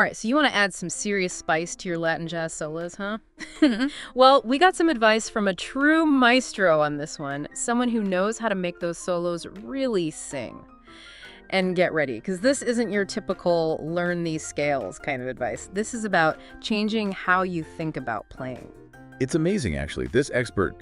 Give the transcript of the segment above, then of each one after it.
All right, so you want to add some serious spice to your Latin jazz solos, huh? Well, we got some advice from a true maestro on this one, someone who knows how to make those solos really sing. And get ready, because this isn't your typical learn these scales kind of advice. This is about changing how you think about playing. It's amazing, actually. This expert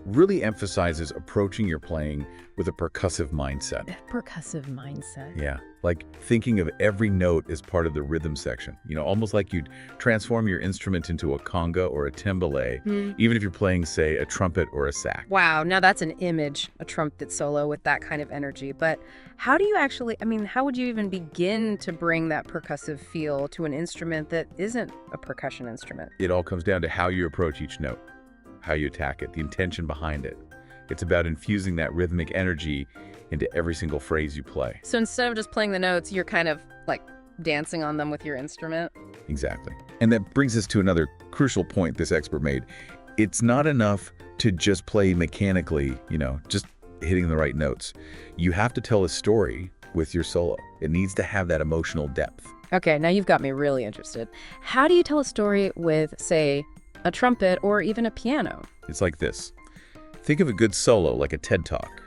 really emphasizes approaching your playing with a percussive mindset. Percussive mindset. Yeah, like thinking of every note as part of the rhythm section. Almost like you'd transform your instrument into a conga or a timbale, even if you're playing, say, a trumpet or a sax. Wow, now that's an image, a trumpet solo with that kind of energy. But how do you actually, how would you even begin to bring that percussive feel to an instrument that isn't a percussion instrument? It all comes down to how you approach each note, how you attack it, the intention behind it. It's about infusing that rhythmic energy into every single phrase you play. So instead of just playing the notes, you're kind of like dancing on them with your instrument? Exactly. And that brings us to another crucial point this expert made. It's not enough to just play mechanically, just hitting the right notes. You have to tell a story with your solo. It needs to have that emotional depth. Okay, now you've got me really interested. How do you tell a story with, say, a trumpet or even a piano? It's like this. Think of a good solo like a TED Talk,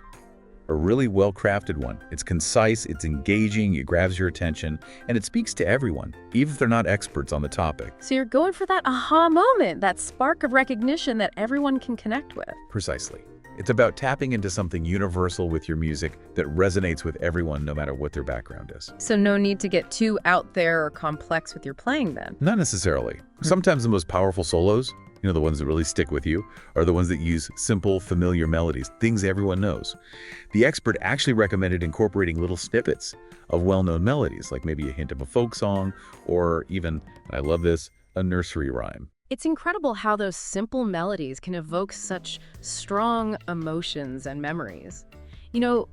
a really well-crafted one. It's concise, it's engaging, it grabs your attention, and it speaks to everyone, even if they're not experts on the topic. So you're going for that aha moment, that spark of recognition that everyone can connect with. Precisely. It's about tapping into something universal with your music that resonates with everyone, no matter what their background is. So no need to get too out there or complex with your playing then? Not necessarily. Sometimes the most powerful solos, the ones that really stick with you, are the ones that use simple, familiar melodies, things everyone knows. The expert actually recommended incorporating little snippets of well-known melodies, like maybe a hint of a folk song, or even, and I love this, a nursery rhyme. It's incredible how those simple melodies can evoke such strong emotions and memories.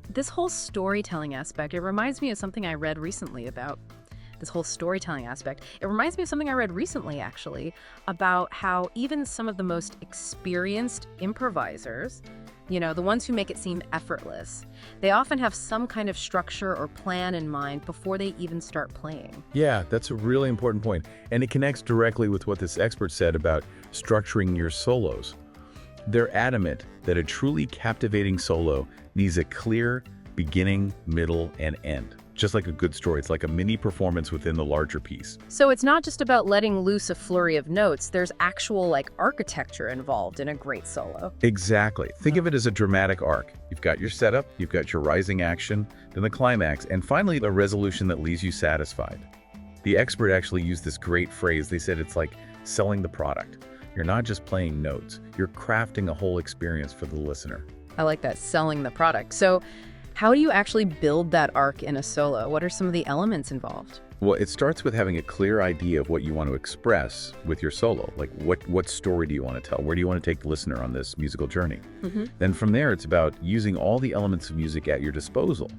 This whole storytelling aspect, it reminds me of something I read recently about actually, about how even some of the most experienced improvisers, the ones who make it seem effortless, they often have some kind of structure or plan in mind before they even start playing. Yeah, that's a really important point. And it connects directly with what this expert said about structuring your solos. They're adamant that a truly captivating solo needs a clear beginning, middle, and end. Just like a good story, it's like a mini performance within the larger piece. So it's not just about letting loose a flurry of notes, there's actual architecture involved in a great solo. Exactly. Think of it as a dramatic arc. You've got your setup, you've got your rising action, then the climax, and finally the resolution that leaves you satisfied. The expert actually used this great phrase. They said it's like selling the product. You're not just playing notes, you're crafting a whole experience for the listener. I like that, selling the product. So how do you actually build that arc in a solo? What are some of the elements involved? Well, it starts with having a clear idea of what you want to express with your solo. Like what story do you want to tell? Where do you want to take the listener on this musical journey? Then from there, it's about using all the elements of music at your disposal.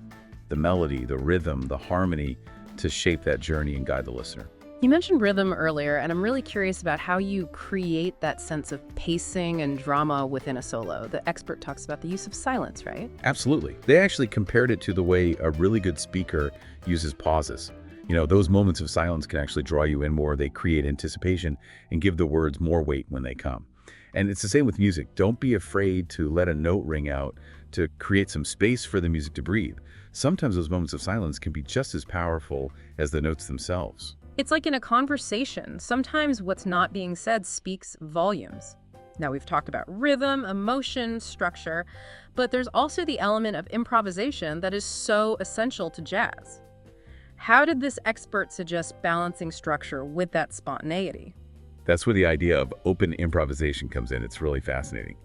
The melody, the rhythm, the harmony to shape that journey and guide the listener. You mentioned rhythm earlier, and I'm really curious about how you create that sense of pacing and drama within a solo. The expert talks about the use of silence, right? Absolutely. They actually compared it to the way a really good speaker uses pauses. Those moments of silence can actually draw you in more. They create anticipation and give the words more weight when they come. And it's the same with music. Don't be afraid to let a note ring out to create some space for the music to breathe. Sometimes those moments of silence can be just as powerful as the notes themselves. It's like in a conversation. Sometimes what's not being said speaks volumes. Now, we've talked about rhythm, emotion, structure, but there's also the element of improvisation that is so essential to jazz. How did this expert suggest balancing structure with that spontaneity? That's where the idea of open improvisation comes in. It's really fascinating.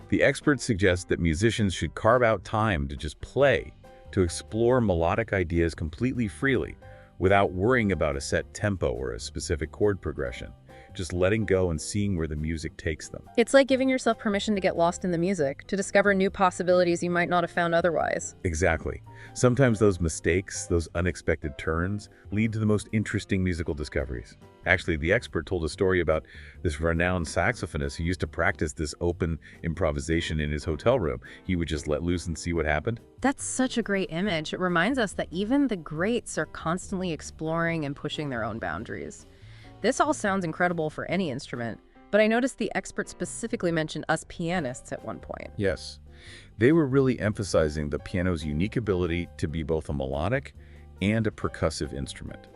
The expert suggests that musicians should carve out time to just play, to explore melodic ideas completely freely, without worrying about a set tempo or a specific chord progression. just letting go and seeing where the music takes them. It's like giving yourself permission to get lost in the music, to discover new possibilities you might not have found otherwise. Exactly. Sometimes those mistakes, those unexpected turns, lead to the most interesting musical discoveries. Actually, the expert told a story about this renowned saxophonist who used to practice this open improvisation in his hotel room. He would just let loose and see what happened. That's such a great image. It reminds us that even the greats are constantly exploring and pushing their own boundaries. This all sounds incredible for any instrument, but I noticed the expert specifically mentioned us pianists at one point. Yes. They were really emphasizing the piano's unique ability to be both a melodic and a percussive instrument.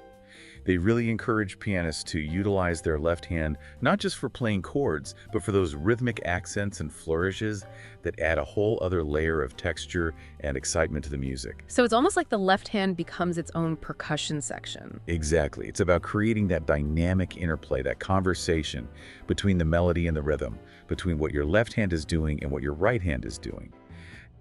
They really encourage pianists to utilize their left hand, not just for playing chords, but for those rhythmic accents and flourishes that add a whole other layer of texture and excitement to the music. So it's almost like the left hand becomes its own percussion section. Exactly. It's about creating that dynamic interplay, that conversation between the melody and the rhythm, between what your left hand is doing and what your right hand is doing.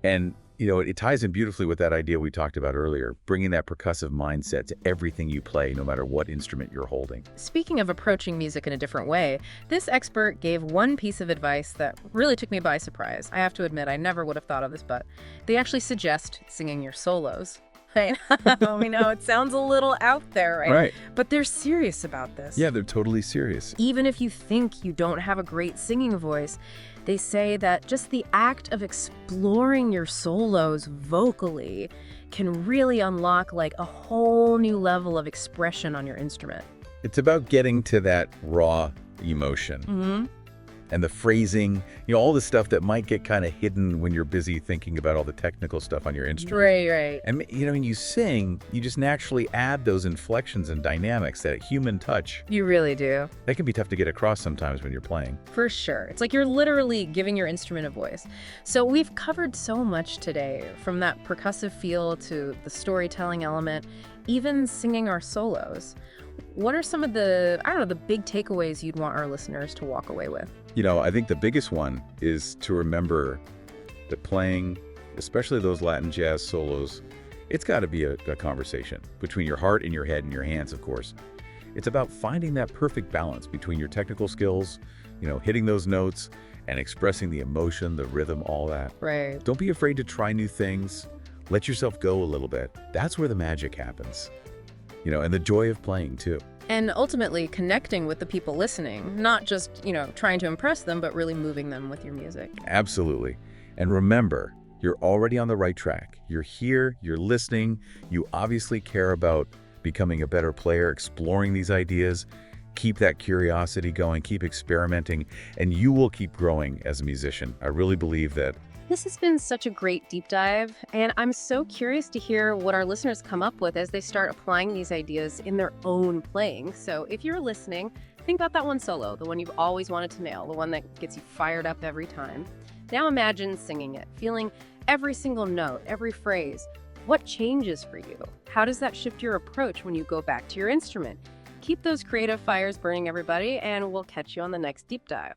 And it ties in beautifully with that idea we talked about earlier, bringing that percussive mindset to everything you play, no matter what instrument you're holding. Speaking of approaching music in a different way, this expert gave one piece of advice that really took me by surprise. I have to admit, I never would have thought of this, but they actually suggest singing your solos. Right? We know it sounds a little out there, right? Right. But they're serious about this. Yeah, they're totally serious. Even if you think you don't have a great singing voice, they say that just the act of exploring your solos vocally can really unlock like a whole new level of expression on your instrument. It's about getting to that raw emotion. Mm-hmm. And the phrasing, all the stuff that might get kind of hidden when you're busy thinking about all the technical stuff on your instrument. Right. And, when you sing, you just naturally add those inflections and dynamics, that human touch. You really do. That can be tough to get across sometimes when you're playing. For sure. It's like you're literally giving your instrument a voice. So we've covered so much today, from that percussive feel to the storytelling element, even singing our solos. What are some of the big takeaways you'd want our listeners to walk away with? I think the biggest one is to remember that playing, especially those Latin jazz solos, it's got to be a conversation between your heart and your head and your hands, of course. It's about finding that perfect balance between your technical skills, hitting those notes and expressing the emotion, the rhythm, all that. Right. Don't be afraid to try new things. Let yourself go a little bit. That's where the magic happens. And the joy of playing too. And ultimately connecting with the people listening, not just, trying to impress them, but really moving them with your music. Absolutely. And remember, you're already on the right track. You're here, you're listening. You obviously care about becoming a better player, exploring these ideas. Keep that curiosity going, keep experimenting, and you will keep growing as a musician. I really believe that. This has been such a great deep dive, and I'm so curious to hear what our listeners come up with as they start applying these ideas in their own playing. So if you're listening, think about that one solo, the one you've always wanted to nail, the one that gets you fired up every time. Now imagine singing it, feeling every single note, every phrase. What changes for you? How does that shift your approach when you go back to your instrument? Keep those creative fires burning, everybody, and we'll catch you on the next deep dive.